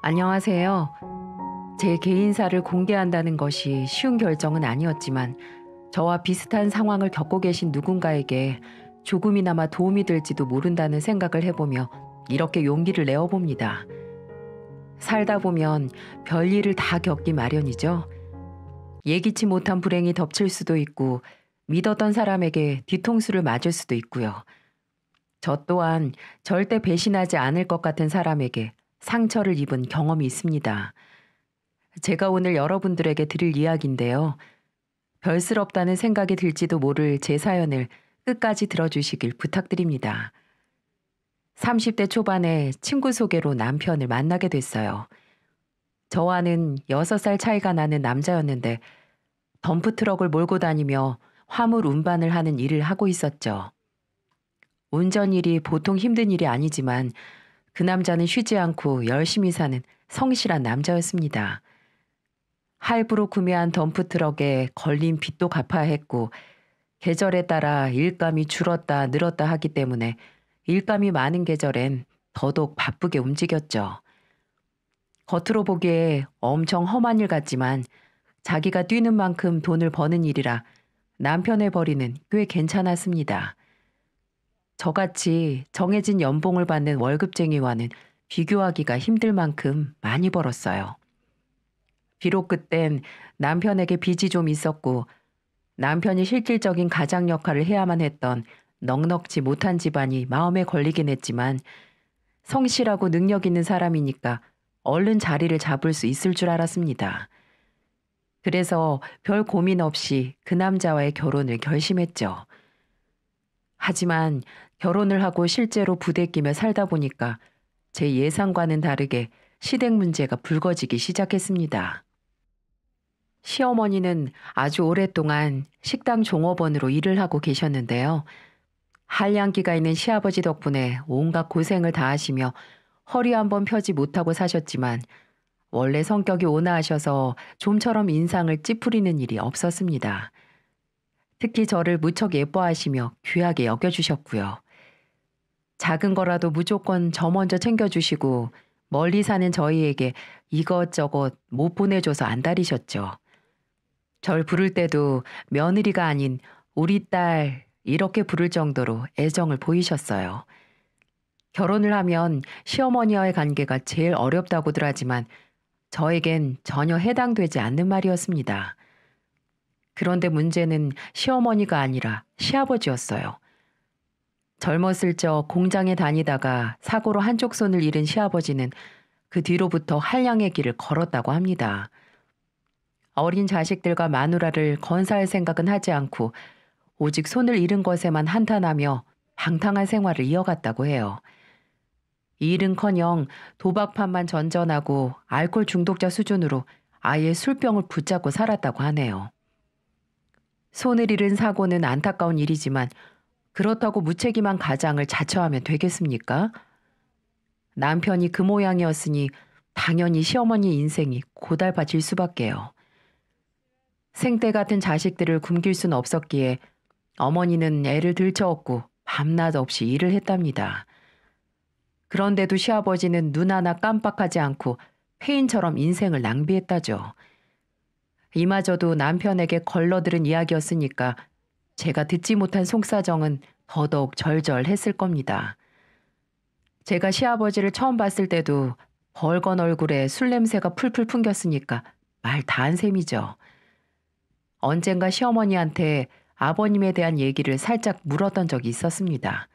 안녕하세요. 제 개인사를 공개한다는 것이 쉬운 결정은 아니었지만 저와 비슷한 상황을 겪고 계신 누군가에게 조금이나마 도움이 될지도 모른다는 생각을 해보며 이렇게 용기를 내어봅니다. 살다 보면 별일을 다 겪기 마련이죠. 예기치 못한 불행이 덮칠 수도 있고 믿었던 사람에게 뒤통수를 맞을 수도 있고요. 저 또한 절대 배신하지 않을 것 같은 사람에게 상처를 입은 경험이 있습니다. 제가 오늘 여러분들에게 드릴 이야기인데요. 별스럽다는 생각이 들지도 모를 제 사연을 끝까지 들어주시길 부탁드립니다. 30대 초반에 친구 소개로 남편을 만나게 됐어요. 저와는 6살 차이가 나는 남자였는데 덤프트럭을 몰고 다니며 화물 운반을 하는 일을 하고 있었죠. 운전 일이 보통 힘든 일이 아니지만 그 남자는 쉬지 않고 열심히 사는 성실한 남자였습니다. 할부로 구매한 덤프트럭에 걸린 빚도 갚아야 했고 계절에 따라 일감이 줄었다 늘었다 하기 때문에 일감이 많은 계절엔 더더욱 바쁘게 움직였죠. 겉으로 보기에 엄청 험한 일 같지만 자기가 뛰는 만큼 돈을 버는 일이라 남편의 벌이는 꽤 괜찮았습니다. 저같이 정해진 연봉을 받는 월급쟁이와는 비교하기가 힘들 만큼 많이 벌었어요. 비록 그땐 남편에게 빚이 좀 있었고 남편이 실질적인 가장 역할을 해야만 했던 넉넉지 못한 집안이 마음에 걸리긴 했지만 성실하고 능력 있는 사람이니까 얼른 자리를 잡을 수 있을 줄 알았습니다. 그래서 별 고민 없이 그 남자와의 결혼을 결심했죠. 하지만 결혼을 하고 실제로 부대끼며 살다 보니까 제 예상과는 다르게 시댁 문제가 불거지기 시작했습니다. 시어머니는 아주 오랫동안 식당 종업원으로 일을 하고 계셨는데요. 한량기가 있는 시아버지 덕분에 온갖 고생을 다하시며 허리 한번 펴지 못하고 사셨지만 원래 성격이 온화하셔서 좀처럼 인상을 찌푸리는 일이 없었습니다. 특히 저를 무척 예뻐하시며 귀하게 여겨주셨고요. 작은 거라도 무조건 저 먼저 챙겨주시고 멀리 사는 저희에게 이것저것 못 보내줘서 안달이셨죠. 절 부를 때도 며느리가 아닌 우리 딸 이렇게 부를 정도로 애정을 보이셨어요. 결혼을 하면 시어머니와의 관계가 제일 어렵다고들 하지만 저에겐 전혀 해당되지 않는 말이었습니다. 그런데 문제는 시어머니가 아니라 시아버지였어요. 젊었을 적 공장에 다니다가 사고로 한쪽 손을 잃은 시아버지는 그 뒤로부터 한량의 길을 걸었다고 합니다. 어린 자식들과 마누라를 건사할 생각은 하지 않고 오직 손을 잃은 것에만 한탄하며 방탕한 생활을 이어갔다고 해요. 이 일은커녕 도박판만 전전하고 알코올 중독자 수준으로 아예 술병을 붙잡고 살았다고 하네요. 손을 잃은 사고는 안타까운 일이지만 그렇다고 무책임한 가장을 자처하면 되겠습니까? 남편이 그 모양이었으니 당연히 시어머니 인생이 고달파질 수밖에요. 생떼 같은 자식들을 굶길 수는 없었기에 어머니는 애를 들쳐업고 밤낮 없이 일을 했답니다. 그런데도 시아버지는 눈 하나 깜빡하지 않고 페인처럼 인생을 낭비했다죠. 이마저도 남편에게 걸러들은 이야기였으니까 제가 듣지 못한 속사정은 더더욱 절절했을 겁니다. 제가 시아버지를 처음 봤을 때도 벌건 얼굴에 술 냄새가 풀풀 풍겼으니까 말 다 한 셈이죠. 언젠가 시어머니한테 아버님에 대한 얘기를 살짝 물었던 적이 있었습니다.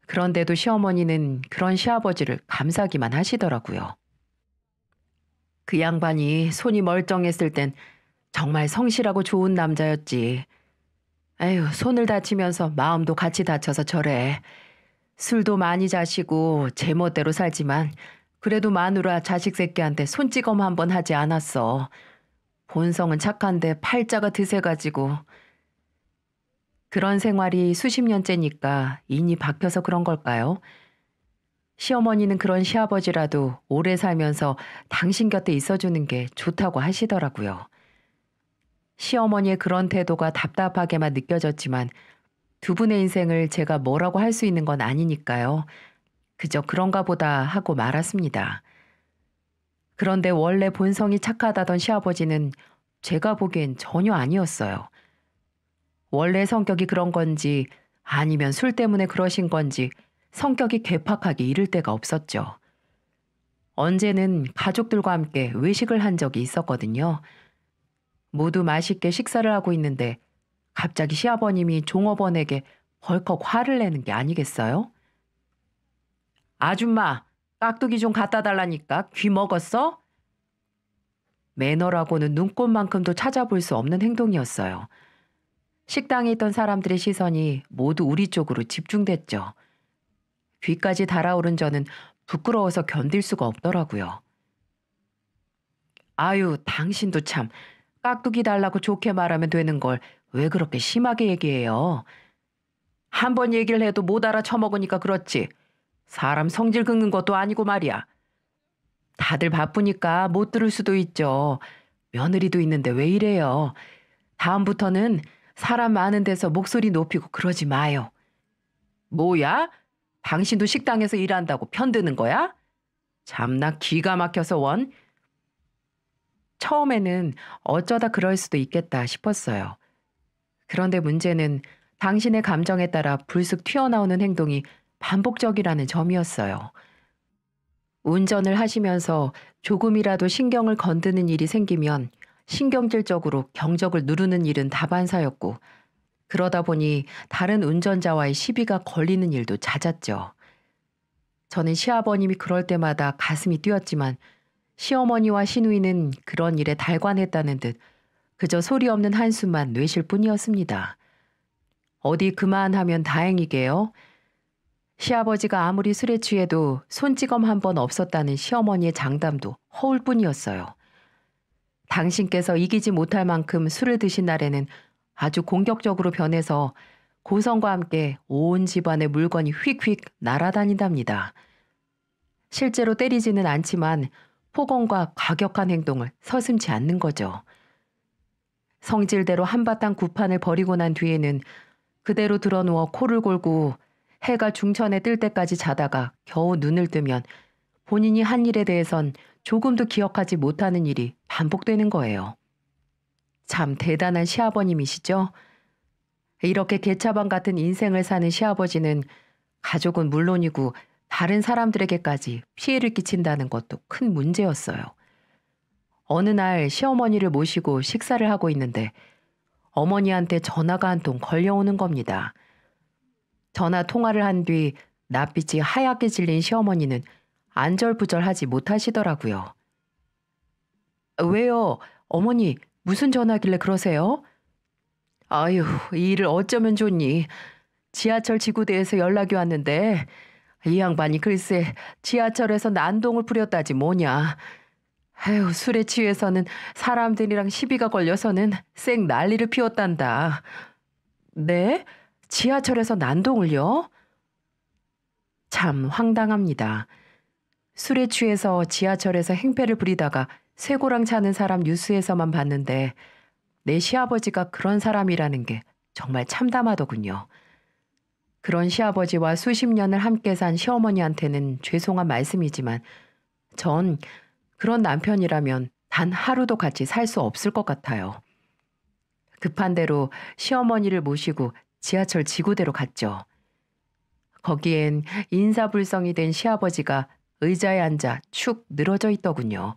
그런데도 시어머니는 그런 시아버지를 감사하기만 하시더라고요. 그 양반이 손이 멀쩡했을 땐 정말 성실하고 좋은 남자였지. 에휴, 손을 다치면서 마음도 같이 다쳐서 저래. 술도 많이 자시고 제멋대로 살지만 그래도 마누라 자식 새끼한테 손찌검 한번 하지 않았어. 본성은 착한데 팔자가 드세가지고. 그런 생활이 수십 년째니까 인이 박혀서 그런 걸까요? 시어머니는 그런 시아버지라도 오래 살면서 당신 곁에 있어주는 게 좋다고 하시더라고요. 시어머니의 그런 태도가 답답하게만 느껴졌지만 두 분의 인생을 제가 뭐라고 할 수 있는 건 아니니까요. 그저 그런가 보다 하고 말았습니다. 그런데 원래 본성이 착하다던 시아버지는 제가 보기엔 전혀 아니었어요. 원래 성격이 그런 건지 아니면 술 때문에 그러신 건지 성격이 괴팍하게 이를 때가 없었죠. 언제는 가족들과 함께 외식을 한 적이 있었거든요. 모두 맛있게 식사를 하고 있는데 갑자기 시아버님이 종업원에게 벌컥 화를 내는 게 아니겠어요? 아줌마, 깍두기 좀 갖다 달라니까 귀 먹었어? 매너라고는 눈꽃만큼도 찾아볼 수 없는 행동이었어요. 식당에 있던 사람들의 시선이 모두 우리 쪽으로 집중됐죠. 귀까지 달아오른 저는 부끄러워서 견딜 수가 없더라고요. 아유, 당신도 참 깍두기 달라고 좋게 말하면 되는 걸 왜 그렇게 심하게 얘기해요? 한 번 얘기를 해도 못 알아쳐먹으니까 그렇지. 사람 성질 긁는 것도 아니고 말이야. 다들 바쁘니까 못 들을 수도 있죠. 며느리도 있는데 왜 이래요? 다음부터는 사람 많은 데서 목소리 높이고 그러지 마요. 뭐야? 당신도 식당에서 일한다고 편드는 거야? 참나 기가 막혀서 원. 처음에는 어쩌다 그럴 수도 있겠다 싶었어요. 그런데 문제는 당신의 감정에 따라 불쑥 튀어나오는 행동이 반복적이라는 점이었어요. 운전을 하시면서 조금이라도 신경을 건드는 일이 생기면 신경질적으로 경적을 누르는 일은 다반사였고, 그러다 보니 다른 운전자와의 시비가 걸리는 일도 잦았죠. 저는 시아버님이 그럴 때마다 가슴이 뛰었지만 시어머니와 시누이는 그런 일에 달관했다는 듯 그저 소리 없는 한숨만 내쉴 뿐이었습니다. 어디 그만하면 다행이게요. 시아버지가 아무리 술에 취해도 손찌검 한 번 없었다는 시어머니의 장담도 허울 뿐이었어요. 당신께서 이기지 못할 만큼 술을 드신 날에는 아주 공격적으로 변해서 고성과 함께 온 집안의 물건이 휙휙 날아다닌답니다. 실제로 때리지는 않지만 폭언과 과격한 행동을 서슴지 않는 거죠. 성질대로 한바탕 구판을 벌이고 난 뒤에는 그대로 드러누워 코를 골고 해가 중천에 뜰 때까지 자다가 겨우 눈을 뜨면 본인이 한 일에 대해선 조금도 기억하지 못하는 일이 반복되는 거예요. 참 대단한 시아버님이시죠? 이렇게 개차반 같은 인생을 사는 시아버지는 가족은 물론이고 다른 사람들에게까지 피해를 끼친다는 것도 큰 문제였어요. 어느 날 시어머니를 모시고 식사를 하고 있는데 어머니한테 전화가 한 통 걸려오는 겁니다. 전화 통화를 한 뒤 낯빛이 하얗게 질린 시어머니는 안절부절하지 못하시더라고요. 왜요? 어머니 무슨 전화길래 그러세요? 아유, 이 일을 어쩌면 좋니. 지하철 지구대에서 연락이 왔는데 이 양반이 글쎄 지하철에서 난동을 부렸다지 뭐냐. 아유, 술에 취해서는 사람들이랑 시비가 걸려서는 쌩 난리를 피웠단다. 네? 지하철에서 난동을요? 참 황당합니다. 술에 취해서 지하철에서 행패를 부리다가 쇠고랑 차는 사람 뉴스에서만 봤는데 내 시아버지가 그런 사람이라는 게 정말 참담하더군요. 그런 시아버지와 수십 년을 함께 산 시어머니한테는 죄송한 말씀이지만 전 그런 남편이라면 단 하루도 같이 살 수 없을 것 같아요. 급한 대로 시어머니를 모시고 지하철 지구대로 갔죠. 거기엔 인사불성이 된 시아버지가 의자에 앉아 축 늘어져 있더군요.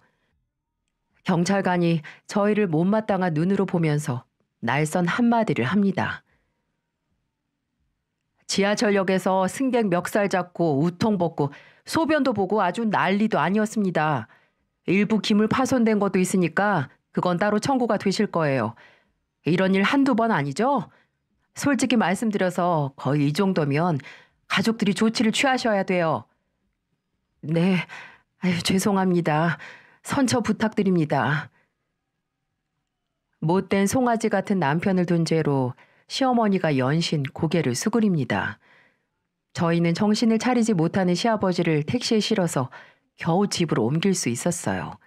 경찰관이 저희를 못마땅한 눈으로 보면서 날선 한마디를 합니다. 지하철역에서 승객 멱살 잡고 우통 벗고 소변도 보고 아주 난리도 아니었습니다. 일부 기물 파손된 것도 있으니까 그건 따로 청구가 되실 거예요. 이런 일 한두 번 아니죠? 솔직히 말씀드려서 거의 이 정도면 가족들이 조치를 취하셔야 돼요. 네, 아유, 죄송합니다. 선처 부탁드립니다. 못된 송아지 같은 남편을 둔 죄로 시어머니가 연신 고개를 수그립니다. 저희는 정신을 차리지 못하는 시아버지를 택시에 실어서 겨우 집으로 옮길 수 있었어요.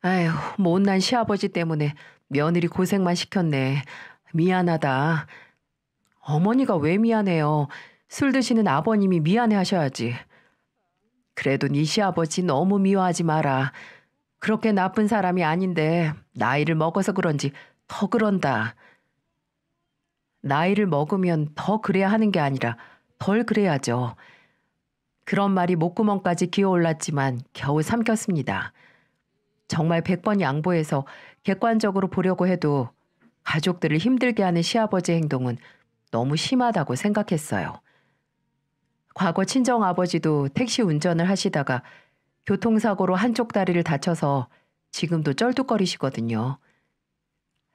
아휴, 못난 시아버지 때문에 며느리 고생만 시켰네. 미안하다. 어머니가 왜 미안해요. 술 드시는 아버님이 미안해 하셔야지. 그래도 네 시아버지 너무 미워하지 마라. 그렇게 나쁜 사람이 아닌데 나이를 먹어서 그런지 더 그런다. 나이를 먹으면 더 그래야 하는 게 아니라 덜 그래야죠. 그런 말이 목구멍까지 기어올랐지만 겨우 삼켰습니다. 정말 100번 양보해서 객관적으로 보려고 해도 가족들을 힘들게 하는 시아버지 행동은 너무 심하다고 생각했어요. 과거 친정아버지도 택시 운전을 하시다가 교통사고로 한쪽 다리를 다쳐서 지금도 쩔뚝거리시거든요.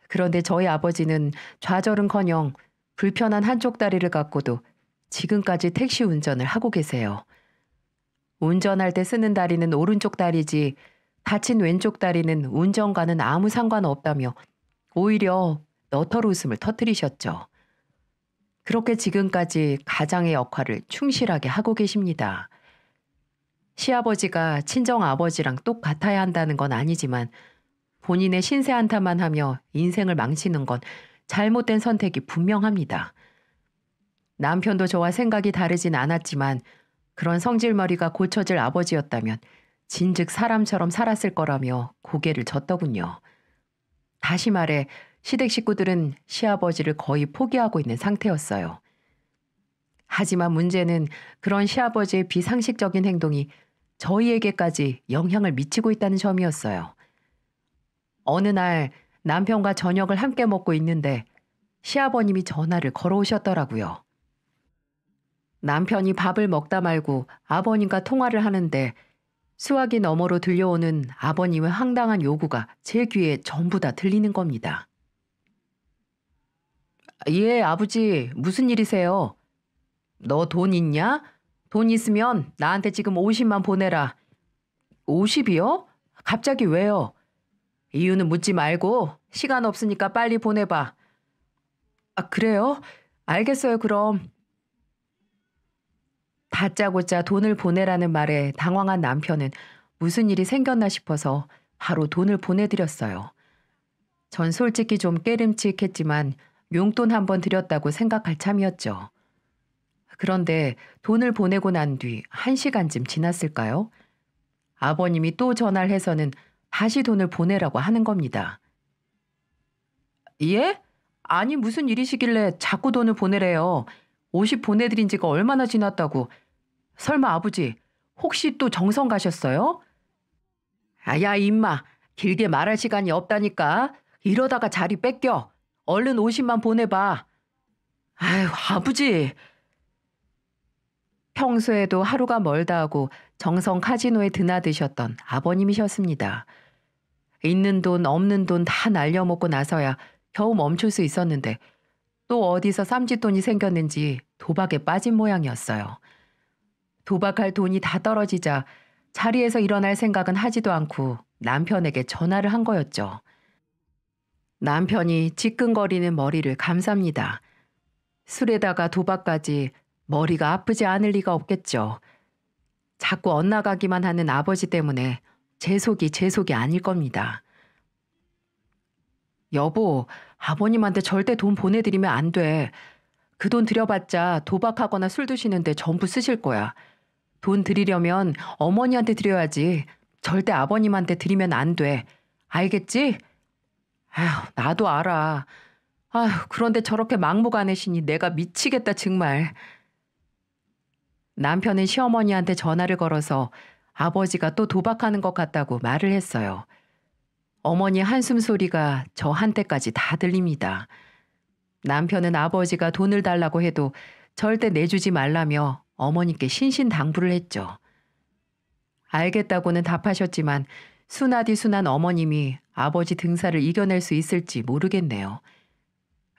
그런데 저희 아버지는 좌절은커녕 불편한 한쪽 다리를 갖고도 지금까지 택시 운전을 하고 계세요. 운전할 때 쓰는 다리는 오른쪽 다리지 다친 왼쪽 다리는 운전과는 아무 상관없다며 오히려 너털 웃음을 터뜨리셨죠. 그렇게 지금까지 가장의 역할을 충실하게 하고 계십니다. 시아버지가 친정아버지랑 똑같아야 한다는 건 아니지만 본인의 신세 한탄만 하며 인생을 망치는 건 잘못된 선택이 분명합니다. 남편도 저와 생각이 다르진 않았지만 그런 성질머리가 고쳐질 아버지였다면 진즉 사람처럼 살았을 거라며 고개를 젓더군요. 다시 말해 시댁 식구들은 시아버지를 거의 포기하고 있는 상태였어요. 하지만 문제는 그런 시아버지의 비상식적인 행동이 저희에게까지 영향을 미치고 있다는 점이었어요. 어느 날 남편과 저녁을 함께 먹고 있는데 시아버님이 전화를 걸어오셨더라고요. 남편이 밥을 먹다 말고 아버님과 통화를 하는데 수화기 너머로 들려오는 아버님의 황당한 요구가 제 귀에 전부 다 들리는 겁니다. 예, 아버지, 무슨 일이세요? 너 돈 있냐? 돈 있으면 나한테 지금 50만 보내라. 50이요? 갑자기 왜요? 이유는 묻지 말고 시간 없으니까 빨리 보내봐. 아, 그래요? 알겠어요, 그럼. 다짜고짜 돈을 보내라는 말에 당황한 남편은 무슨 일이 생겼나 싶어서 바로 돈을 보내드렸어요. 전 솔직히 좀 깨름칙했지만 용돈 한 번 드렸다고 생각할 참이었죠. 그런데 돈을 보내고 난 뒤 1시간쯤 지났을까요? 아버님이 또 전화를 해서는 다시 돈을 보내라고 하는 겁니다. 예? 아니 무슨 일이시길래 자꾸 돈을 보내래요. 50 보내드린 지가 얼마나 지났다고. 설마 아버지 혹시 또 정성 가셨어요? 야 임마 길게 말할 시간이 없다니까. 이러다가 자리 뺏겨. 얼른 50만 보내봐. 아유 아버지. 평소에도 하루가 멀다 하고 정성 카지노에 드나드셨던 아버님이셨습니다. 있는 돈 없는 돈 다 날려먹고 나서야 겨우 멈출 수 있었는데 또 어디서 쌈짓돈이 생겼는지 도박에 빠진 모양이었어요. 도박할 돈이 다 떨어지자 자리에서 일어날 생각은 하지도 않고 남편에게 전화를 한 거였죠. 남편이 지끈거리는 머리를 감쌉니다. 술에다가 도박까지 머리가 아프지 않을 리가 없겠죠. 자꾸 엇나가기만 하는 아버지 때문에 제 속이 아닐 겁니다. 여보, 아버님한테 절대 돈 보내드리면 안 돼. 그 돈 들여봤자 도박하거나 술 드시는데 전부 쓰실 거야. 돈 드리려면 어머니한테 드려야지. 절대 아버님한테 드리면 안 돼. 알겠지? 아휴, 나도 알아. 아휴, 그런데 저렇게 막무가내시니 내가 미치겠다 정말. 남편은 시어머니한테 전화를 걸어서 아버지가 또 도박하는 것 같다고 말을 했어요. 어머니 한숨 소리가 저한테까지 다 들립니다. 남편은 아버지가 돈을 달라고 해도 절대 내주지 말라며 어머니께 신신당부를 했죠. 알겠다고는 답하셨지만 순하디 순한 어머님이 아버지 등살을 이겨낼 수 있을지 모르겠네요.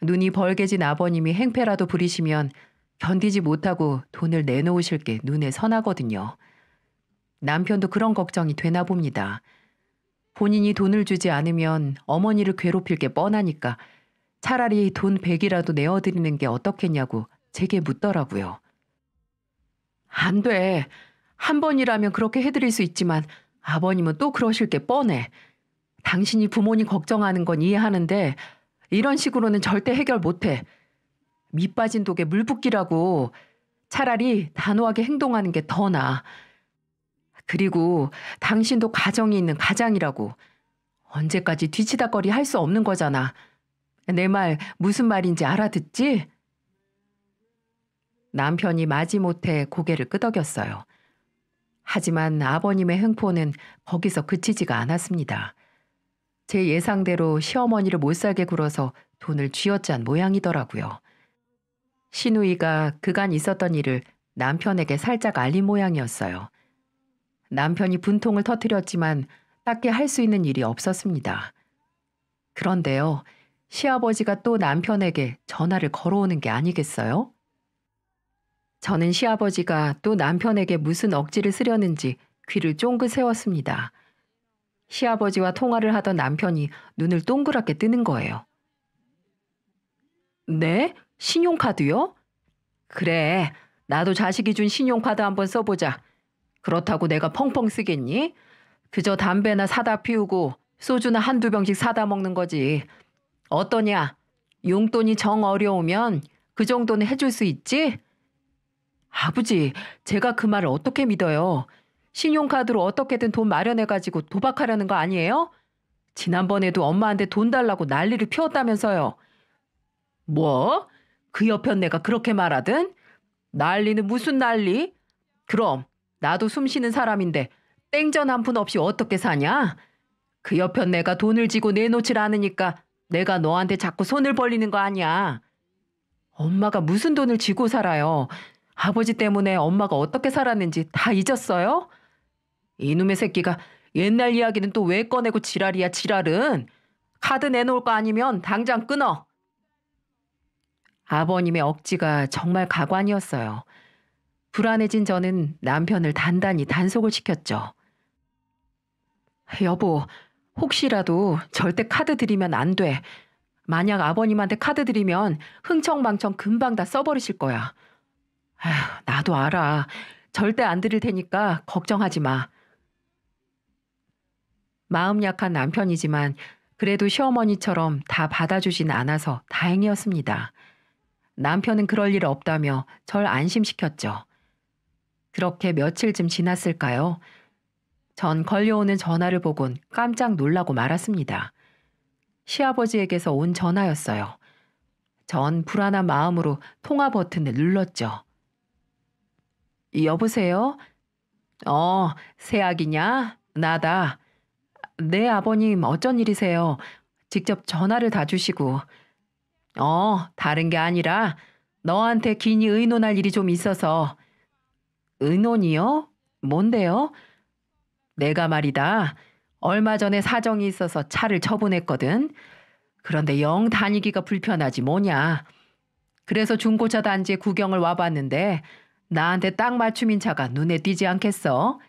눈이 벌개진 아버님이 행패라도 부리시면 견디지 못하고 돈을 내놓으실 게 눈에 선하거든요. 남편도 그런 걱정이 되나 봅니다. 본인이 돈을 주지 않으면 어머니를 괴롭힐 게 뻔하니까 차라리 돈 100이라도 내어드리는 게 어떻겠냐고 제게 묻더라고요. 안 돼. 한 번이라면 그렇게 해드릴 수 있지만 아버님은 또 그러실 게 뻔해. 당신이 부모님 걱정하는 건 이해하는데 이런 식으로는 절대 해결 못해. 밑 빠진 독에 물 붓기라고. 차라리 단호하게 행동하는 게 더 나아. 그리고 당신도 가정이 있는 가장이라고. 언제까지 뒤치다거리 할 수 없는 거잖아. 내 말 무슨 말인지 알아듣지? 남편이 마지못해 고개를 끄덕였어요. 하지만 아버님의 횡포는 거기서 그치지가 않았습니다. 제 예상대로 시어머니를 못살게 굴어서 돈을 쥐어짠 모양이더라고요. 시누이가 그간 있었던 일을 남편에게 살짝 알린 모양이었어요. 남편이 분통을 터뜨렸지만 딱히 할 수 있는 일이 없었습니다. 그런데요, 시아버지가 또 남편에게 전화를 걸어오는 게 아니겠어요? 저는 시아버지가 또 남편에게 무슨 억지를 쓰려는지 귀를 쫑긋 세웠습니다. 시아버지와 통화를 하던 남편이 눈을 동그랗게 뜨는 거예요. 네? 신용카드요? 그래, 나도 자식이 준 신용카드 한번 써보자. 그렇다고 내가 펑펑 쓰겠니? 그저 담배나 사다 피우고 소주나 한두 병씩 사다 먹는 거지. 어떠냐? 용돈이 정 어려우면 그 정도는 해줄 수 있지? 아버지, 제가 그 말을 어떻게 믿어요? 신용카드로 어떻게든 돈 마련해가지고 도박하려는 거 아니에요? 지난번에도 엄마한테 돈 달라고 난리를 피웠다면서요. 뭐? 그 옆편 내가 그렇게 말하든? 난리는 무슨 난리? 그럼 나도 숨 쉬는 사람인데 땡전 한 푼 없이 어떻게 사냐? 그 옆편 내가 돈을 지고 내놓질 않으니까 내가 너한테 자꾸 손을 벌리는 거 아니야. 엄마가 무슨 돈을 쥐고 살아요. 아버지 때문에 엄마가 어떻게 살았는지 다 잊었어요? 이놈의 새끼가 옛날 이야기는 또 왜 꺼내고 지랄이야 지랄은. 카드 내놓을 거 아니면 당장 끊어. 아버님의 억지가 정말 가관이었어요. 불안해진 저는 남편을 단단히 단속을 시켰죠. 여보, 혹시라도 절대 카드 드리면 안 돼. 만약 아버님한테 카드 드리면 흥청망청 금방 다 써버리실 거야. 아휴, 나도 알아. 절대 안 드릴 테니까 걱정하지 마. 마음 약한 남편이지만 그래도 시어머니처럼 다 받아주진 않아서 다행이었습니다. 남편은 그럴 일 없다며 절 안심시켰죠. 그렇게 며칠쯤 지났을까요? 전 걸려오는 전화를 보곤 깜짝 놀라고 말았습니다. 시아버지에게서 온 전화였어요. 전 불안한 마음으로 통화 버튼을 눌렀죠. 여보세요? 새아기냐? 나다. 네, 아버님, 어쩐 일이세요? 직접 전화를 다 주시고. 다른 게 아니라 너한테 긴히 의논할 일이 좀 있어서. 의논이요? 뭔데요? 내가 말이다. 얼마 전에 사정이 있어서 차를 처분했거든. 그런데 영 다니기가 불편하지 뭐냐. 그래서 중고차 단지에 구경을 와봤는데 나한테 딱 맞춤인 차가 눈에 띄지 않겠어?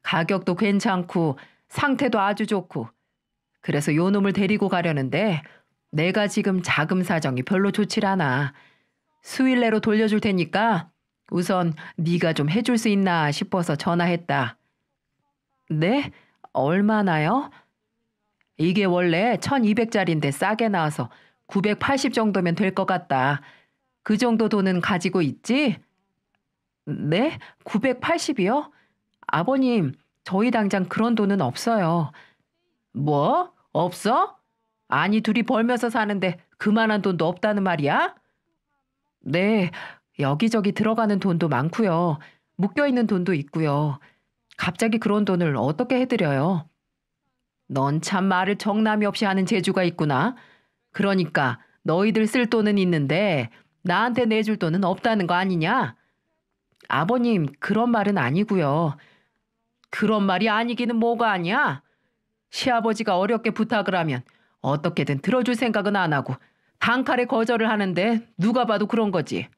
가격도 괜찮고 상태도 아주 좋고. 그래서 요 놈을 데리고 가려는데 내가 지금 자금 사정이 별로 좋질 않아. 수일 내로 돌려줄 테니까 우선 네가 좀 해줄 수 있나 싶어서 전화했다. 네? 얼마나요? 이게 원래 1200짜리인데 싸게 나와서 980 정도면 될 것 같다. 그 정도 돈은 가지고 있지? 네? 980이요? 아버님, 저희 당장 그런 돈은 없어요. 뭐? 없어? 아니, 둘이 벌면서 사는데 그만한 돈도 없다는 말이야? 네, 여기저기 들어가는 돈도 많고요. 묶여있는 돈도 있고요. 갑자기 그런 돈을 어떻게 해드려요? 넌 참 말을 정남이 없이 하는 재주가 있구나. 그러니까 너희들 쓸 돈은 있는데 나한테 내줄 돈은 없다는 거 아니냐? 아버님, 그런 말은 아니고요. 그런 말이 아니기는 뭐가 아니야? 시아버지가 어렵게 부탁을 하면 어떻게든 들어줄 생각은 안 하고 단칼에 거절을 하는데 누가 봐도 그런 거지.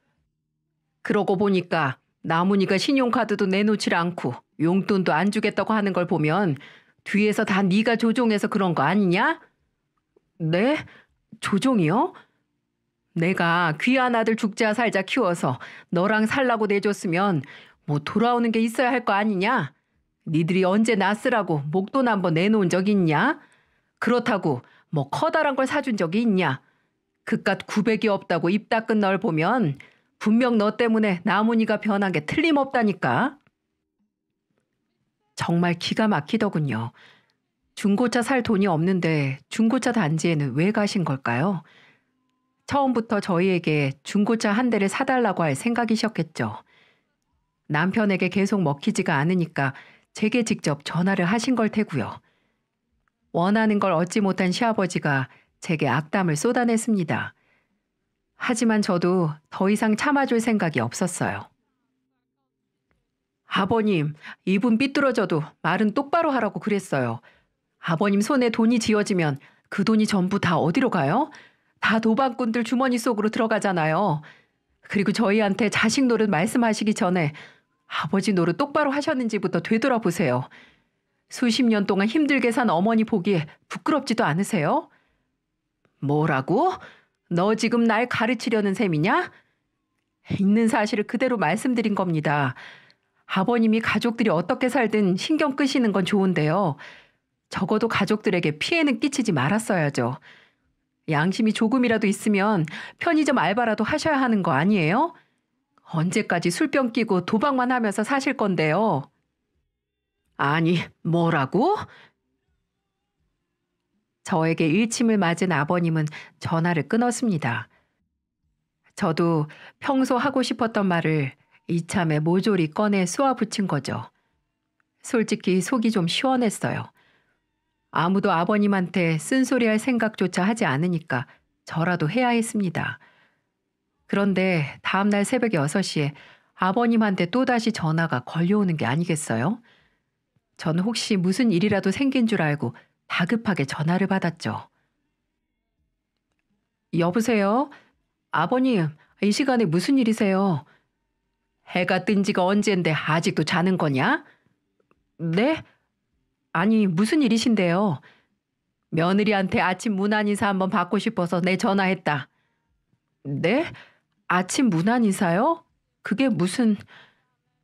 그러고 보니까 나문이가 신용카드도 내놓질 않고 용돈도 안 주겠다고 하는 걸 보면 뒤에서 다 네가 조종해서 그런 거 아니냐? 네? 조종이요? 내가 귀한 아들 죽자 살자 키워서 너랑 살라고 내줬으면 뭐 돌아오는 게 있어야 할 거 아니냐? 니들이 언제 낯으라고 목돈 한번 내놓은 적 있냐? 그렇다고 뭐 커다란 걸 사준 적이 있냐? 그깟 900이 없다고 입 닦은 널 보면 분명 너 때문에 나문이가 변한 게 틀림없다니까. 정말 기가 막히더군요. 중고차 살 돈이 없는데 중고차 단지에는 왜 가신 걸까요? 처음부터 저희에게 중고차 한 대를 사달라고 할 생각이셨겠죠. 남편에게 계속 먹히지가 않으니까 제게 직접 전화를 하신 걸 테고요. 원하는 걸 얻지 못한 시아버지가 제게 악담을 쏟아냈습니다. 하지만 저도 더 이상 참아줄 생각이 없었어요. 아버님, 입은 삐뚤어져도 말은 똑바로 하라고 그랬어요. 아버님 손에 돈이 쥐어지면 그 돈이 전부 다 어디로 가요? 다 도박꾼들 주머니 속으로 들어가잖아요. 그리고 저희한테 자식 노릇 말씀하시기 전에 아버지 노릇 똑바로 하셨는지부터 되돌아보세요. 수십 년 동안 힘들게 산 어머니 보기에 부끄럽지도 않으세요? 뭐라고? 너 지금 날 가르치려는 셈이냐? 있는 사실을 그대로 말씀드린 겁니다. 아버님이 가족들이 어떻게 살든 신경 끄시는 건 좋은데요. 적어도 가족들에게 피해는 끼치지 말았어야죠. 양심이 조금이라도 있으면 편의점 알바라도 하셔야 하는 거 아니에요? 언제까지 술병 끼고 도박만 하면서 사실 건데요. 아니, 뭐라고? 저에게 일침을 맞은 아버님은 전화를 끊었습니다. 저도 평소 하고 싶었던 말을 이참에 모조리 꺼내 쏘아붙인 거죠. 솔직히 속이 좀 시원했어요. 아무도 아버님한테 쓴소리할 생각조차 하지 않으니까 저라도 해야 했습니다. 그런데 다음날 새벽 6시에 아버님한테 또다시 전화가 걸려오는 게 아니겠어요? 저는 혹시 무슨 일이라도 생긴 줄 알고 다급하게 전화를 받았죠. 여보세요? 아버님, 이 시간에 무슨 일이세요? 해가 뜬 지가 언젠데 아직도 자는 거냐? 네? 아니, 무슨 일이신데요? 며느리한테 아침 문안 인사 한번 받고 싶어서 내 전화했다. 네? 아침 문안 인사요? 그게 무슨...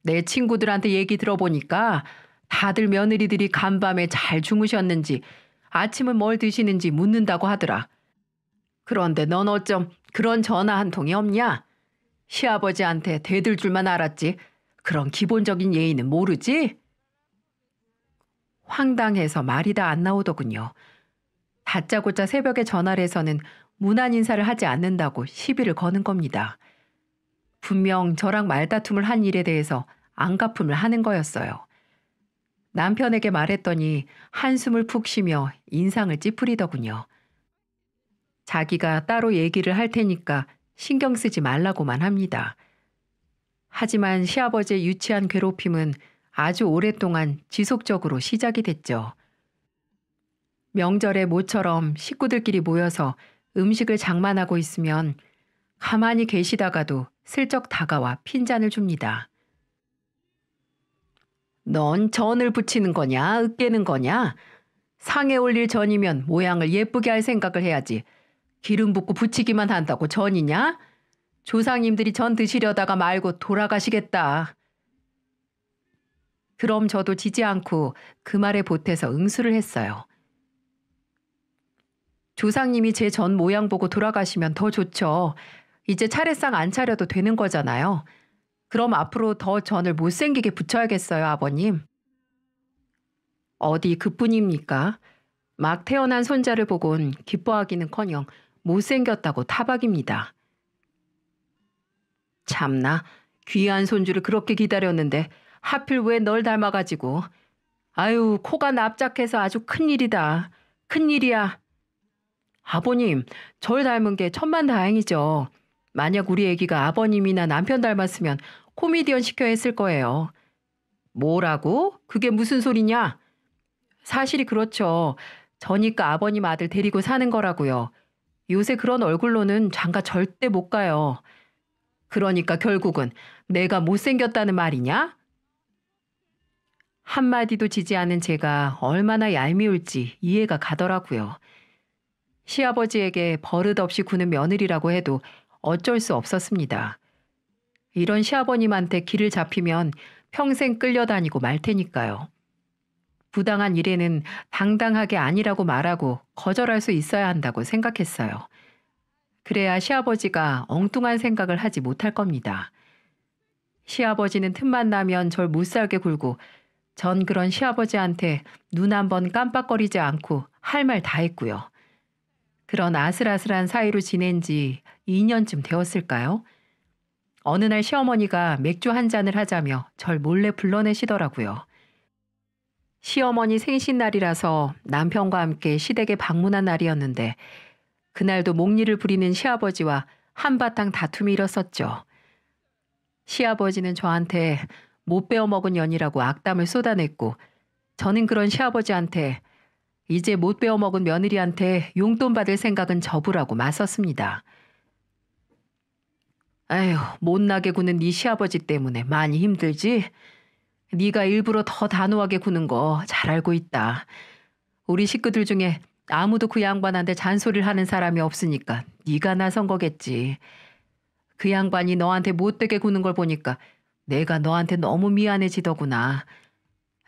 내 친구들한테 얘기 들어보니까 다들 며느리들이 간밤에 잘 주무셨는지 아침은 뭘 드시는지 묻는다고 하더라. 그런데 넌 어쩜 그런 전화 한 통이 없냐? 시아버지한테 대들 줄만 알았지. 그런 기본적인 예의는 모르지? 황당해서 말이 다 안 나오더군요. 다짜고짜 새벽에 전화를 해서는 문안 인사를 하지 않는다고 시비를 거는 겁니다. 분명 저랑 말다툼을 한 일에 대해서 안갚음을 하는 거였어요. 남편에게 말했더니 한숨을 푹 쉬며 인상을 찌푸리더군요. 자기가 따로 얘기를 할 테니까 신경 쓰지 말라고만 합니다. 하지만 시아버지의 유치한 괴롭힘은 아주 오랫동안 지속적으로 시작이 됐죠. 명절에 모처럼 식구들끼리 모여서 음식을 장만하고 있으면 가만히 계시다가도 슬쩍 다가와 핀잔을 줍니다. 넌 전을 부치는 거냐, 으깨는 거냐? 상에 올릴 전이면 모양을 예쁘게 할 생각을 해야지. 기름 붓고 부치기만 한다고 전이냐? 조상님들이 전 드시려다가 말고 돌아가시겠다. 그럼 저도 지지 않고 그 말에 보태서 응수를 했어요. 조상님이 제 전 모양 보고 돌아가시면 더 좋죠. 이제 차례상 안 차려도 되는 거잖아요. 그럼 앞으로 더 전을 못생기게 부쳐야겠어요, 아버님. 어디 그뿐입니까? 막 태어난 손자를 보곤 기뻐하기는커녕 못생겼다고 타박입니다. 참나, 귀한 손주를 그렇게 기다렸는데 하필 왜 널 닮아가지고. 아유, 코가 납작해서 아주 큰일이다. 큰일이야. 아버님, 절 닮은 게 천만다행이죠. 만약 우리 애기가 아버님이나 남편 닮았으면 코미디언 시켜 했을 거예요. 뭐라고? 그게 무슨 소리냐? 사실이 그렇죠. 저니까 아버님 아들 데리고 사는 거라고요. 요새 그런 얼굴로는 장가 절대 못 가요. 그러니까 결국은 내가 못생겼다는 말이냐? 한마디도 지지 않은 제가 얼마나 얄미울지 이해가 가더라고요. 시아버지에게 버릇없이 구는 며느리라고 해도 어쩔 수 없었습니다. 이런 시아버님한테 길을 잡히면 평생 끌려다니고 말 테니까요. 부당한 일에는 당당하게 아니라고 말하고 거절할 수 있어야 한다고 생각했어요. 그래야 시아버지가 엉뚱한 생각을 하지 못할 겁니다. 시아버지는 틈만 나면 절 못살게 굴고 전 그런 시아버지한테 눈 한 번 깜빡거리지 않고 할 말 다 했고요. 그런 아슬아슬한 사이로 지낸 지 2년쯤 되었을까요? 어느 날 시어머니가 맥주 한 잔을 하자며 절 몰래 불러내시더라고요. 시어머니 생신날이라서 남편과 함께 시댁에 방문한 날이었는데 그날도 목리를 부리는 시아버지와 한바탕 다툼이 일었었죠. 시아버지는 저한테 못 배워먹은 년이라고 악담을 쏟아냈고 저는 그런 시아버지한테 이제 못 배워먹은 며느리한테 용돈 받을 생각은 접으라고 맞섰습니다. 아휴, 못나게 구는 네 시아버지 때문에 많이 힘들지? 네가 일부러 더 단호하게 구는 거 잘 알고 있다. 우리 식구들 중에 아무도 그 양반한테 잔소리를 하는 사람이 없으니까 네가 나선 거겠지. 그 양반이 너한테 못되게 구는 걸 보니까 내가 너한테 너무 미안해지더구나.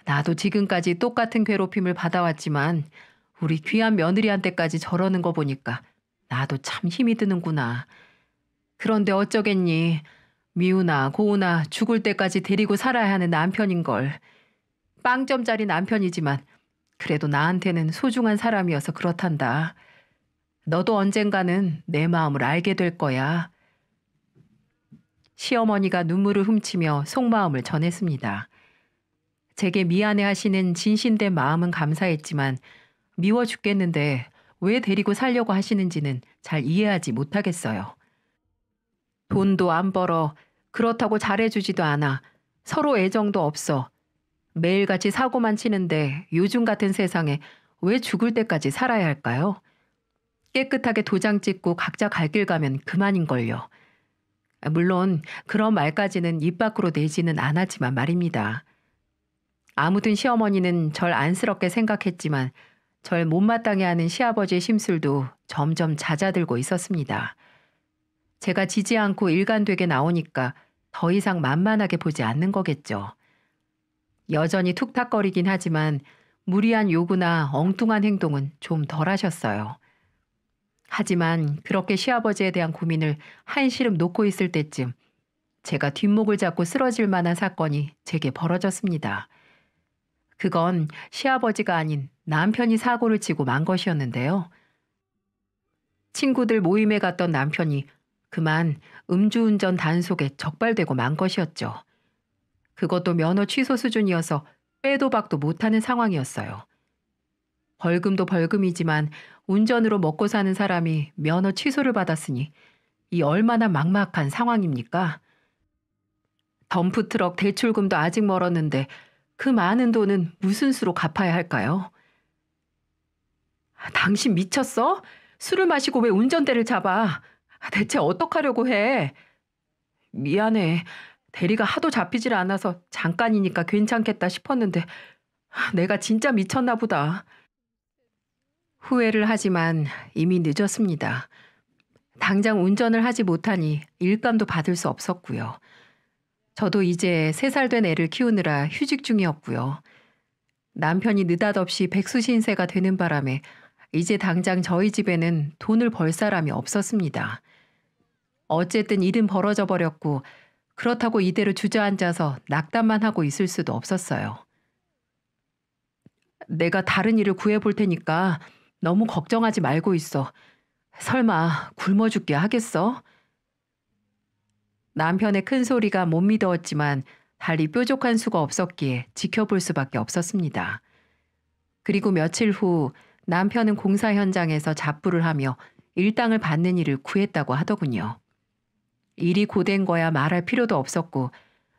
나도 지금까지 똑같은 괴롭힘을 받아왔지만 우리 귀한 며느리한테까지 저러는 거 보니까 나도 참 힘이 드는구나. 그런데 어쩌겠니. 미우나 고우나 죽을 때까지 데리고 살아야 하는 남편인걸. 빵점짜리 남편이지만 그래도 나한테는 소중한 사람이어서 그렇단다. 너도 언젠가는 내 마음을 알게 될 거야. 시어머니가 눈물을 훔치며 속마음을 전했습니다. 제게 미안해하시는 진심된 마음은 감사했지만 미워 죽겠는데 왜 데리고 살려고 하시는지는 잘 이해하지 못하겠어요. 돈도 안 벌어 그렇다고 잘해주지도 않아 서로 애정도 없어 매일같이 사고만 치는데 요즘 같은 세상에 왜 죽을 때까지 살아야 할까요? 깨끗하게 도장 찍고 각자 갈 길 가면 그만인걸요. 물론 그런 말까지는 입 밖으로 내지는 않았지만 말입니다. 아무튼 시어머니는 절 안쓰럽게 생각했지만 절 못마땅해 하는 시아버지의 심술도 점점 잦아들고 있었습니다. 제가 지지 않고 일관되게 나오니까 더 이상 만만하게 보지 않는 거겠죠. 여전히 툭탁거리긴 하지만 무리한 요구나 엉뚱한 행동은 좀 덜 하셨어요. 하지만 그렇게 시아버지에 대한 고민을 한시름 놓고 있을 때쯤 제가 뒷목을 잡고 쓰러질 만한 사건이 제게 벌어졌습니다. 그건 시아버지가 아닌 남편이 사고를 치고 만 것이었는데요. 친구들 모임에 갔던 남편이 그만 음주운전 단속에 적발되고 만 것이었죠. 그것도 면허 취소 수준이어서 빼도 박도 못하는 상황이었어요. 벌금도 벌금이지만 운전으로 먹고 사는 사람이 면허 취소를 받았으니 이 얼마나 막막한 상황입니까? 덤프트럭 대출금도 아직 멀었는데 그 많은 돈은 무슨 수로 갚아야 할까요? 당신 미쳤어? 술을 마시고 왜 운전대를 잡아? 대체 어떡하려고 해? 미안해. 대리가 하도 잡히질 않아서 잠깐이니까 괜찮겠다 싶었는데 내가 진짜 미쳤나 보다. 후회를 하지만 이미 늦었습니다. 당장 운전을 하지 못하니 일감도 받을 수 없었고요. 저도 이제 3살 된 애를 키우느라 휴직 중이었고요. 남편이 느닷없이 백수신세가 되는 바람에 이제 당장 저희 집에는 돈을 벌 사람이 없었습니다. 어쨌든 일은 벌어져 버렸고 그렇다고 이대로 주저앉아서 낙담만 하고 있을 수도 없었어요. 내가 다른 일을 구해볼 테니까 너무 걱정하지 말고 있어. 설마 굶어 죽게 하겠어? 남편의 큰 소리가 못 믿어왔지만 달리 뾰족한 수가 없었기에 지켜볼 수밖에 없었습니다. 그리고 며칠 후 남편은 공사 현장에서 잡부를 하며 일당을 받는 일을 구했다고 하더군요. 일이 고된 거야 말할 필요도 없었고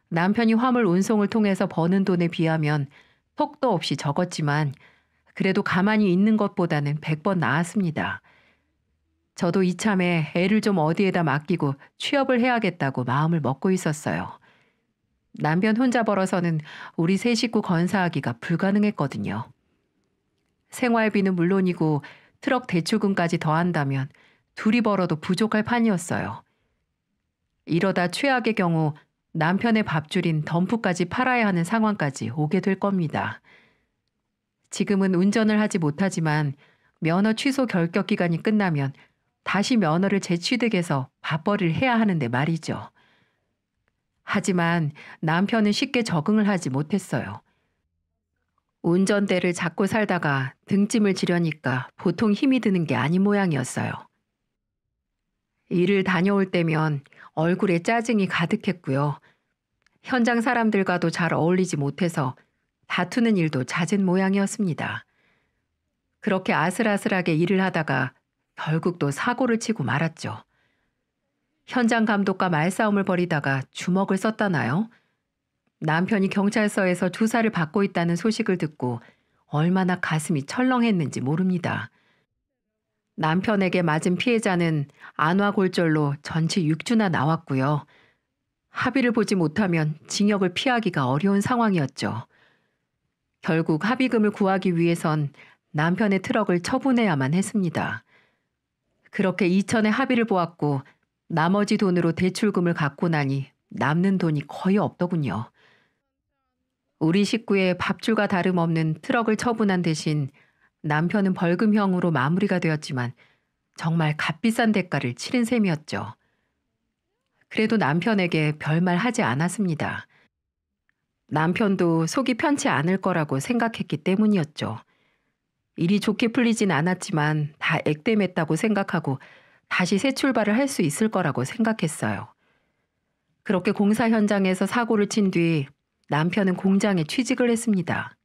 남편이 화물 운송을 통해서 버는 돈에 비하면 턱도 없이 적었지만 그래도 가만히 있는 것보다는 100번 나았습니다. 저도 이참에 애를 좀 어디에다 맡기고 취업을 해야겠다고 마음을 먹고 있었어요. 남편 혼자 벌어서는 우리 세 식구 건사하기가 불가능했거든요. 생활비는 물론이고 트럭 대출금까지 더한다면 둘이 벌어도 부족할 판이었어요. 이러다 최악의 경우 남편의 밥줄인 덤프까지 팔아야 하는 상황까지 오게 될 겁니다. 지금은 운전을 하지 못하지만 면허 취소 결격 기간이 끝나면 다시 면허를 재취득해서 밥벌이를 해야 하는데 말이죠. 하지만 남편은 쉽게 적응을 하지 못했어요. 운전대를 잡고 살다가 등짐을 지려니까 보통 힘이 드는 게 아닌 모양이었어요. 일을 다녀올 때면 얼굴에 짜증이 가득했고요. 현장 사람들과도 잘 어울리지 못해서 다투는 일도 잦은 모양이었습니다. 그렇게 아슬아슬하게 일을 하다가 결국 또 사고를 치고 말았죠. 현장 감독과 말싸움을 벌이다가 주먹을 썼다나요? 남편이 경찰서에서 조사를 받고 있다는 소식을 듣고 얼마나 가슴이 철렁했는지 모릅니다. 남편에게 맞은 피해자는 안화골절로 전치 6주나 나왔고요. 합의를 보지 못하면 징역을 피하기가 어려운 상황이었죠. 결국 합의금을 구하기 위해선 남편의 트럭을 처분해야만 했습니다. 그렇게 2천에 합의를 보았고 나머지 돈으로 대출금을 갚고 나니 남는 돈이 거의 없더군요. 우리 식구의 밥줄과 다름없는 트럭을 처분한 대신 남편은 벌금형으로 마무리가 되었지만 정말 값비싼 대가를 치른 셈이었죠. 그래도 남편에게 별말 하지 않았습니다. 남편도 속이 편치 않을 거라고 생각했기 때문이었죠. 일이 좋게 풀리진 않았지만 다 액땜했다고 생각하고 다시 새 출발을 할 수 있을 거라고 생각했어요. 그렇게 공사 현장에서 사고를 친 뒤 남편은 공장에 취직을 했습니다.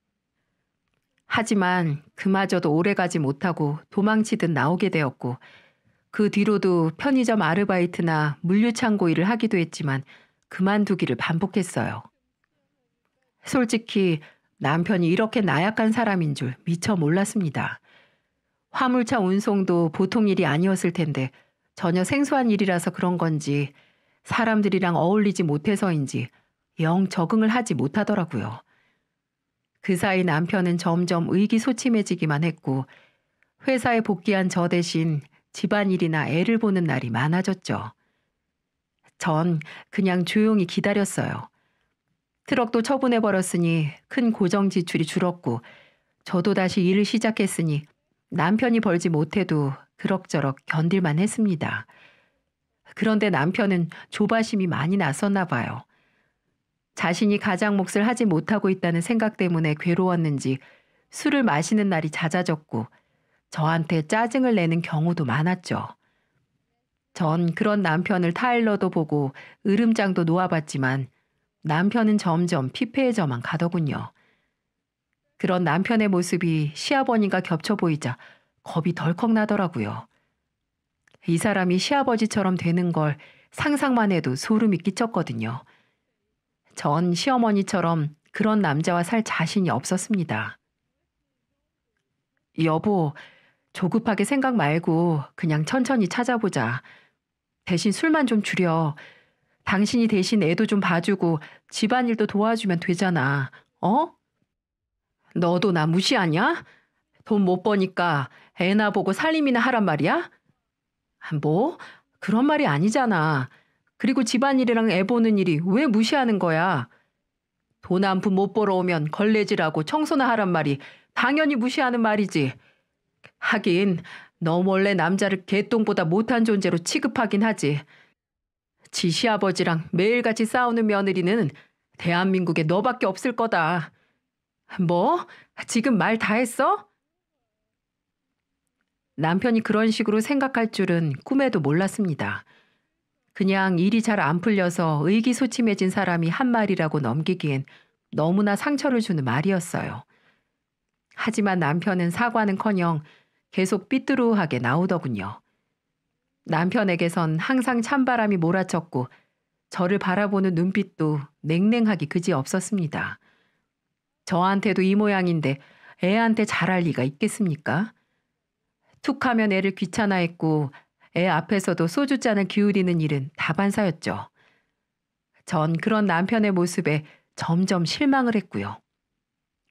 하지만 그마저도 오래가지 못하고 도망치듯 나오게 되었고 그 뒤로도 편의점 아르바이트나 물류창고 일을 하기도 했지만 그만두기를 반복했어요. 솔직히 남편이 이렇게 나약한 사람인 줄 미처 몰랐습니다. 화물차 운송도 보통 일이 아니었을 텐데 전혀 생소한 일이라서 그런 건지 사람들이랑 어울리지 못해서인지 영 적응을 하지 못하더라고요. 그 사이 남편은 점점 의기소침해지기만 했고 회사에 복귀한 저 대신 집안일이나 애를 보는 날이 많아졌죠. 전 그냥 조용히 기다렸어요. 트럭도 처분해버렸으니 큰 고정 지출이 줄었고 저도 다시 일을 시작했으니 남편이 벌지 못해도 그럭저럭 견딜만 했습니다. 그런데 남편은 조바심이 많이 났었나 봐요. 자신이 가장 몫을 하지 못하고 있다는 생각 때문에 괴로웠는지 술을 마시는 날이 잦아졌고 저한테 짜증을 내는 경우도 많았죠. 전 그런 남편을 타일러도 보고 으름장도 놓아봤지만 남편은 점점 피폐해져만 가더군요. 그런 남편의 모습이 시아버님과 겹쳐 보이자 겁이 덜컥 나더라고요. 이 사람이 시아버지처럼 되는 걸 상상만 해도 소름이 끼쳤거든요. 전 시어머니처럼 그런 남자와 살 자신이 없었습니다. 여보, 조급하게 생각 말고 그냥 천천히 찾아보자. 대신 술만 좀 줄여. 당신이 대신 애도 좀 봐주고 집안일도 도와주면 되잖아. 어? 너도 나 무시하냐? 돈 못 버니까 애나 보고 살림이나 하란 말이야? 뭐? 그런 말이 아니잖아. 그리고 집안일이랑 애 보는 일이 왜 무시하는 거야? 돈 한 푼 못 벌어오면 걸레질하고 청소나 하란 말이 당연히 무시하는 말이지. 하긴 너 몰래 남자를 개똥보다 못한 존재로 취급하긴 하지. 지 시아버지랑 매일같이 싸우는 며느리는 대한민국에 너밖에 없을 거다. 뭐? 지금 말 다 했어? 남편이 그런 식으로 생각할 줄은 꿈에도 몰랐습니다. 그냥 일이 잘 안 풀려서 의기소침해진 사람이 한 말이라고 넘기기엔 너무나 상처를 주는 말이었어요. 하지만 남편은 사과는커녕 계속 삐뚤어하게 나오더군요. 남편에게선 항상 찬바람이 몰아쳤고 저를 바라보는 눈빛도 냉랭하기 그지 없었습니다. 저한테도 이 모양인데 애한테 잘할 리가 있겠습니까? 툭하면 애를 귀찮아했고 애 앞에서도 소주잔을 기울이는 일은 다반사였죠. 전 그런 남편의 모습에 점점 실망을 했고요.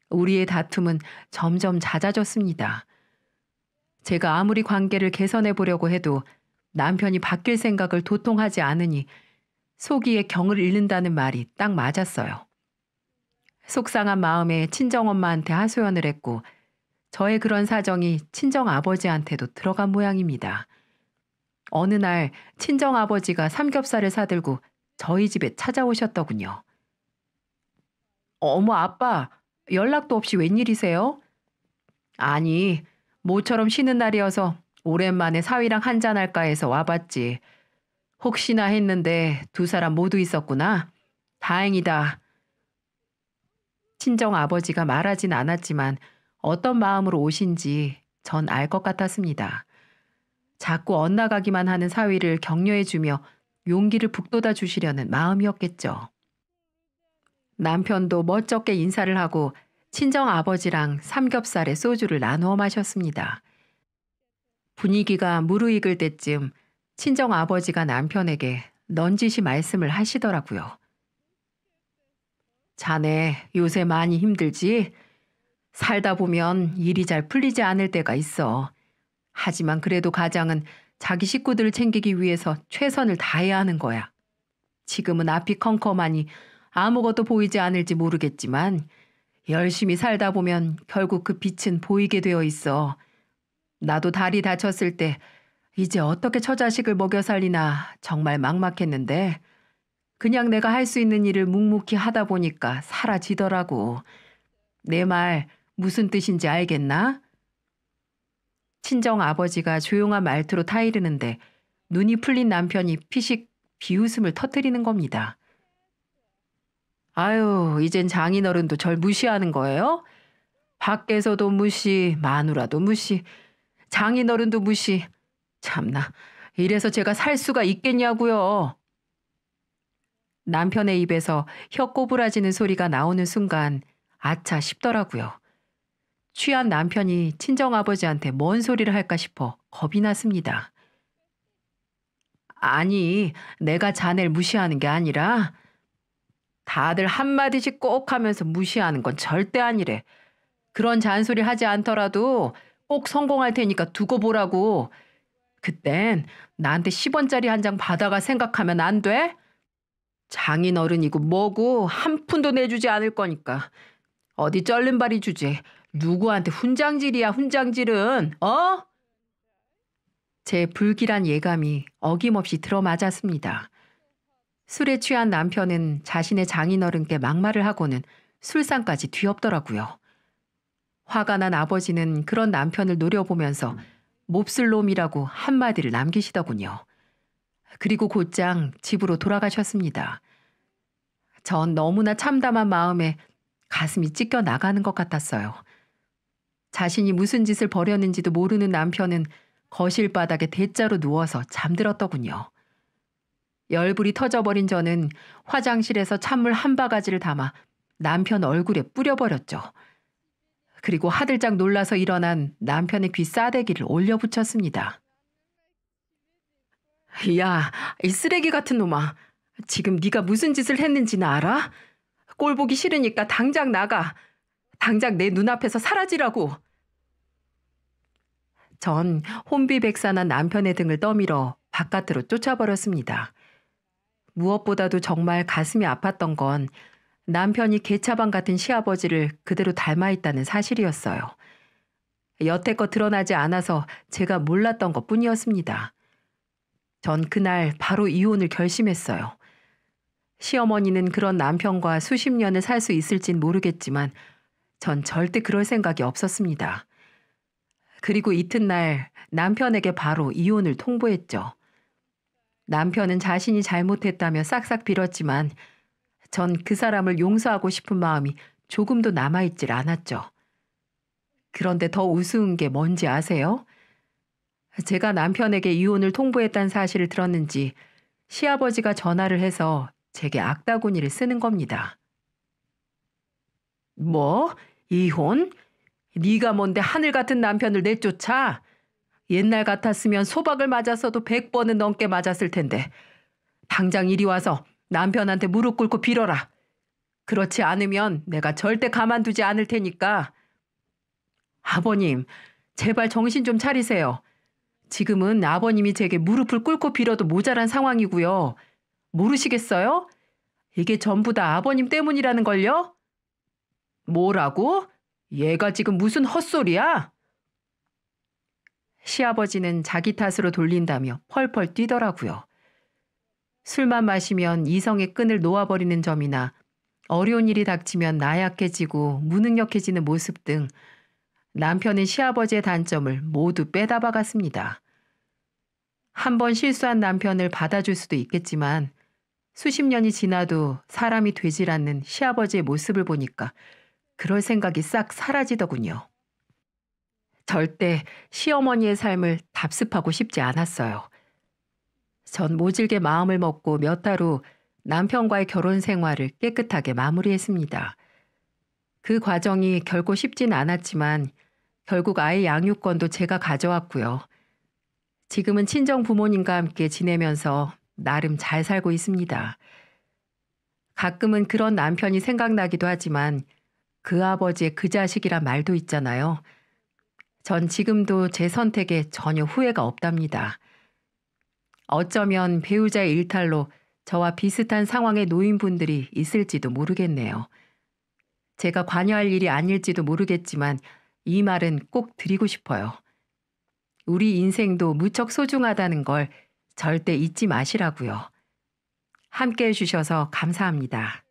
우리의 다툼은 점점 잦아졌습니다. 제가 아무리 관계를 개선해 보려고 해도 남편이 바뀔 생각을 도통하지 않으니 속이에 경을 잃는다는 말이 딱 맞았어요. 속상한 마음에 친정엄마한테 하소연을 했고 저의 그런 사정이 친정아버지한테도 들어간 모양입니다. 어느 날 친정아버지가 삼겹살을 사들고 저희 집에 찾아오셨더군요. 어머 아빠, 연락도 없이 웬일이세요? 아니, 모처럼 쉬는 날이어서 오랜만에 사위랑 한잔할까 해서 와봤지. 혹시나 했는데 두 사람 모두 있었구나. 다행이다. 친정 아버지가 말하진 않았지만 어떤 마음으로 오신지 전 알 것 같았습니다. 자꾸 엇나가기만 하는 사위를 격려해주며 용기를 북돋아 주시려는 마음이었겠죠. 남편도 멋쩍게 인사를 하고 친정 아버지랑 삼겹살에 소주를 나누어 마셨습니다. 분위기가 무르익을 때쯤 친정 아버지가 남편에게 넌지시 말씀을 하시더라고요. 자네 요새 많이 힘들지? 살다 보면 일이 잘 풀리지 않을 때가 있어. 하지만 그래도 가장은 자기 식구들을 챙기기 위해서 최선을 다해야 하는 거야. 지금은 앞이 컴컴하니 아무것도 보이지 않을지 모르겠지만 열심히 살다 보면 결국 그 빛은 보이게 되어 있어. 나도 다리 다쳤을 때 이제 어떻게 처자식을 먹여 살리나 정말 막막했는데 그냥 내가 할 수 있는 일을 묵묵히 하다 보니까 사라지더라고. 내 말 무슨 뜻인지 알겠나? 친정 아버지가 조용한 말투로 타이르는데 눈이 풀린 남편이 피식 비웃음을 터뜨리는 겁니다. 아유, 이젠 장인어른도 절 무시하는 거예요? 밖에서도 무시, 마누라도 무시, 장인어른도 무시. 참나, 이래서 제가 살 수가 있겠냐고요. 남편의 입에서 혀 꼬부라지는 소리가 나오는 순간 아차 싶더라고요. 취한 남편이 친정아버지한테 뭔 소리를 할까 싶어 겁이 났습니다. 아니, 내가 자네를 무시하는 게 아니라 다들 한마디씩 꼭 하면서 무시하는 건 절대 아니래. 그런 잔소리 하지 않더라도 꼭 성공할 테니까 두고 보라고. 그땐 나한테 10원짜리 한 장 받아가 생각하면 안 돼? 장인어른이고 뭐고 한 푼도 내주지 않을 거니까. 어디 쩔른발이 주지. 누구한테 훈장질이야 훈장질은. 어? 제 불길한 예감이 어김없이 들어맞았습니다. 술에 취한 남편은 자신의 장인어른께 막말을 하고는 술상까지 뒤엎더라고요. 화가 난 아버지는 그런 남편을 노려보면서 몹쓸 놈이라고 한마디를 남기시더군요. 그리고 곧장 집으로 돌아가셨습니다. 전 너무나 참담한 마음에 가슴이 찢겨 나가는 것 같았어요. 자신이 무슨 짓을 벌였는지도 모르는 남편은 거실 바닥에 대자로 누워서 잠들었더군요. 열불이 터져버린 저는 화장실에서 찬물 한 바가지를 담아 남편 얼굴에 뿌려버렸죠. 그리고 하들짝 놀라서 일어난 남편의 귀 싸대기를 올려붙였습니다. 야, 이 쓰레기 같은 놈아. 지금 네가 무슨 짓을 했는지는 알아? 꼴 보기 싫으니까 당장 나가. 당장 내 눈앞에서 사라지라고. 전 혼비백산한 남편의 등을 떠밀어 바깥으로 쫓아버렸습니다. 무엇보다도 정말 가슴이 아팠던 건 남편이 개차반 같은 시아버지를 그대로 닮아있다는 사실이었어요. 여태껏 드러나지 않아서 제가 몰랐던 것뿐이었습니다. 전 그날 바로 이혼을 결심했어요. 시어머니는 그런 남편과 수십 년을 살 수 있을진 모르겠지만 전 절대 그럴 생각이 없었습니다. 그리고 이튿날 남편에게 바로 이혼을 통보했죠. 남편은 자신이 잘못했다며 싹싹 빌었지만 전 그 사람을 용서하고 싶은 마음이 조금도 남아있질 않았죠. 그런데 더 우스운 게 뭔지 아세요? 제가 남편에게 이혼을 통보했다는 사실을 들었는지 시아버지가 전화를 해서 제게 악다구니를 쓰는 겁니다. 뭐? 이혼? 네가 뭔데 하늘 같은 남편을 내쫓아? 옛날 같았으면 소박을 맞았어도 100번은 넘게 맞았을 텐데 당장 이리 와서 남편한테 무릎 꿇고 빌어라. 그렇지 않으면 내가 절대 가만두지 않을 테니까. 아버님, 제발 정신 좀 차리세요. 지금은 아버님이 제게 무릎을 꿇고 빌어도 모자란 상황이고요. 모르시겠어요? 이게 전부 다 아버님 때문이라는 걸요? 뭐라고? 얘가 지금 무슨 헛소리야? 시아버지는 자기 탓으로 돌린다며 펄펄 뛰더라고요. 술만 마시면 이성의 끈을 놓아버리는 점이나 어려운 일이 닥치면 나약해지고 무능력해지는 모습 등 남편은 시아버지의 단점을 모두 빼다 박았습니다. 한 번 실수한 남편을 받아줄 수도 있겠지만 수십 년이 지나도 사람이 되질 않는 시아버지의 모습을 보니까 그럴 생각이 싹 사라지더군요. 절대 시어머니의 삶을 답습하고 싶지 않았어요. 전 모질게 마음을 먹고 몇 달 후 남편과의 결혼 생활을 깨끗하게 마무리했습니다. 그 과정이 결코 쉽진 않았지만 결국 아이 양육권도 제가 가져왔고요. 지금은 친정 부모님과 함께 지내면서 나름 잘 살고 있습니다. 가끔은 그런 남편이 생각나기도 하지만 그 아버지의 그 자식이란 말도 있잖아요. 전 지금도 제 선택에 전혀 후회가 없답니다. 어쩌면 배우자의 일탈로 저와 비슷한 상황의 노인분들이 있을지도 모르겠네요. 제가 관여할 일이 아닐지도 모르겠지만 이 말은 꼭 드리고 싶어요. 우리 인생도 무척 소중하다는 걸 절대 잊지 마시라고요. 함께 해주셔서 감사합니다.